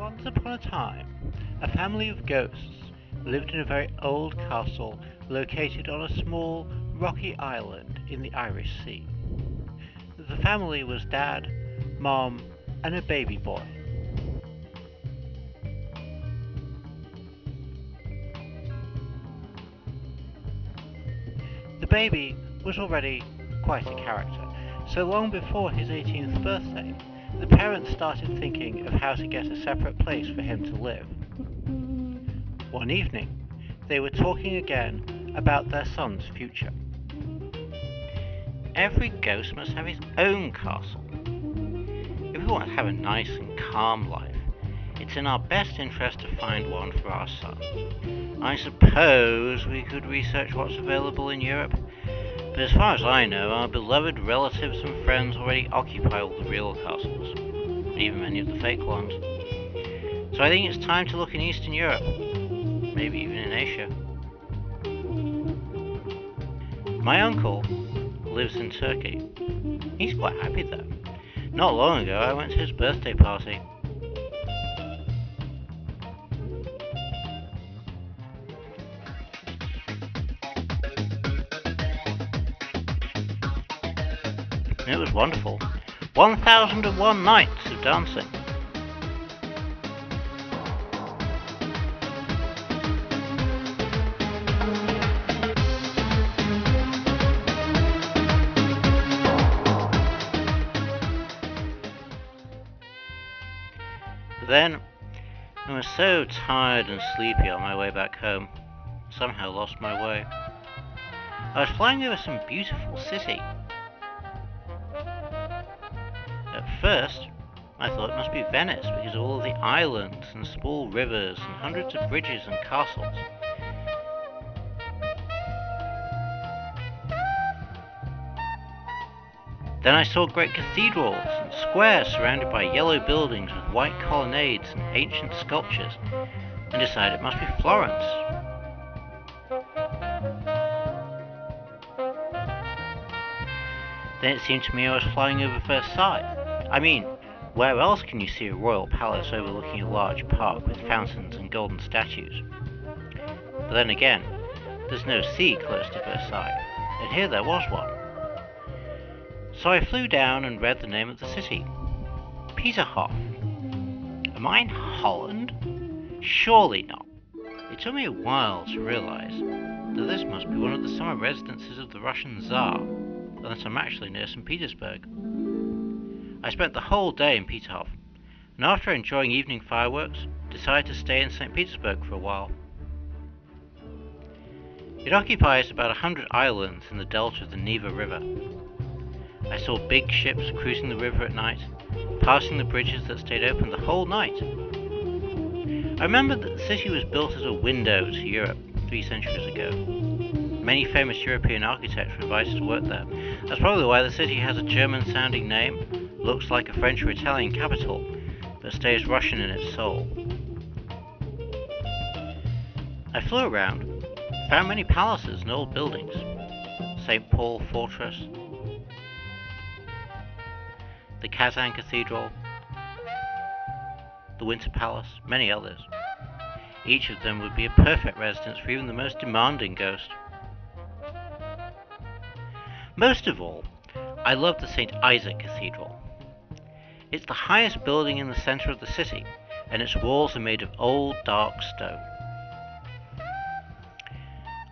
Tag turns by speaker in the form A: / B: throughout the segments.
A: Once upon a time, a family of ghosts lived in a very old castle located on a small rocky island in the Irish Sea. The family was Dad, Mom, and a baby boy. The baby was already quite a character, so long before his 18th birthday, the parents started thinking of how to get a separate place for him to live. One evening, they were talking again about their son's future. Every ghost must have his own castle. If we want to have a nice and calm life, it's in our best interest to find one for our son. I suppose we could research what's available in Europe, but as far as I know, our beloved relatives and friends already occupy all the real castles, even many of the fake ones. So I think it's time to look in Eastern Europe, maybe even in Asia. My uncle lives in Turkey. He's quite happy there. Not long ago, I went to his birthday party. It was wonderful. 1001 nights of dancing. But then, I was so tired and sleepy on my way back home, somehow lost my way. I was flying over some beautiful city. At first, I thought it must be Venice because of all of the islands and small rivers and hundreds of bridges and castles. Then I saw great cathedrals and squares surrounded by yellow buildings with white colonnades and ancient sculptures, and decided it must be Florence. Then it seemed to me I was flying over Versailles. I mean, where else can you see a royal palace overlooking a large park with fountains and golden statues? But then again, there's no sea close to Versailles, and here there was one. So I flew down and read the name of the city. Peterhof. Am I in Holland? Surely not. It took me a while to realize that this must be one of the summer residences of the Russian Tsar, and that I'm actually near St. Petersburg. I spent the whole day in Peterhof, and after enjoying evening fireworks, decided to stay in St. Petersburg for a while. It occupies about 100 islands in the delta of the Neva River. I saw big ships cruising the river at night, passing the bridges that stayed open the whole night. I remembered that the city was built as a window to Europe 3 centuries ago. Many famous European architects were invited to work there. That's probably why the city has a German-sounding name, looks like a French or Italian capital, but stays Russian in its soul. I flew around, found many palaces and old buildings. St. Paul Fortress, the Kazan Cathedral, the Winter Palace, many others. Each of them would be a perfect residence for even the most demanding ghost. Most of all, I love the St. Isaac Cathedral. It's the highest building in the center of the city, and its walls are made of old dark stone.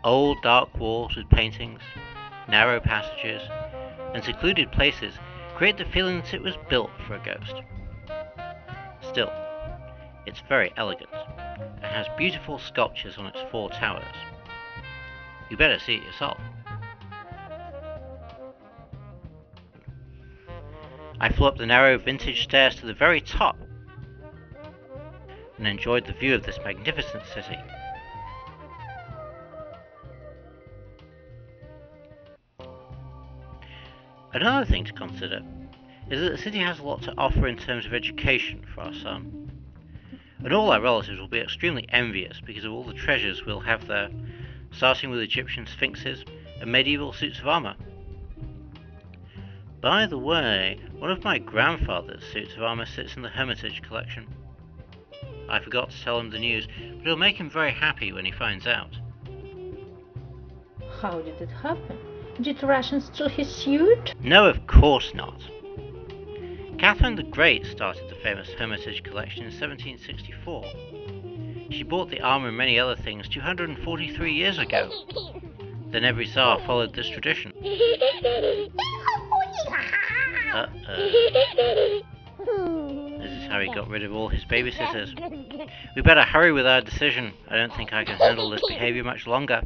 A: Old dark walls with paintings, narrow passages, and secluded places create the feeling that it was built for a ghost. Still, it's very elegant, and has beautiful sculptures on its 4 towers. You better see it yourself. I flew up the narrow vintage stairs to the very top, and enjoyed the view of this magnificent city. Another thing to consider is that the city has a lot to offer in terms of education for our son, and all our relatives will be extremely envious because of all the treasures we'll have there, starting with Egyptian sphinxes and medieval suits of armour. By the way, one of my grandfather's suits of armour sits in the Hermitage collection. I forgot to tell him the news, but it'll make him very happy when he finds out.
B: How did it happen? Did Russians steal his suit?
A: No, of course not. Catherine the Great started the famous Hermitage collection in 1764. She bought the armour and many other things 243 years ago. Then every Tsar followed this tradition. This is how he got rid of all his babysitters. We better hurry with our decision. I don't think I can handle this behaviour much longer.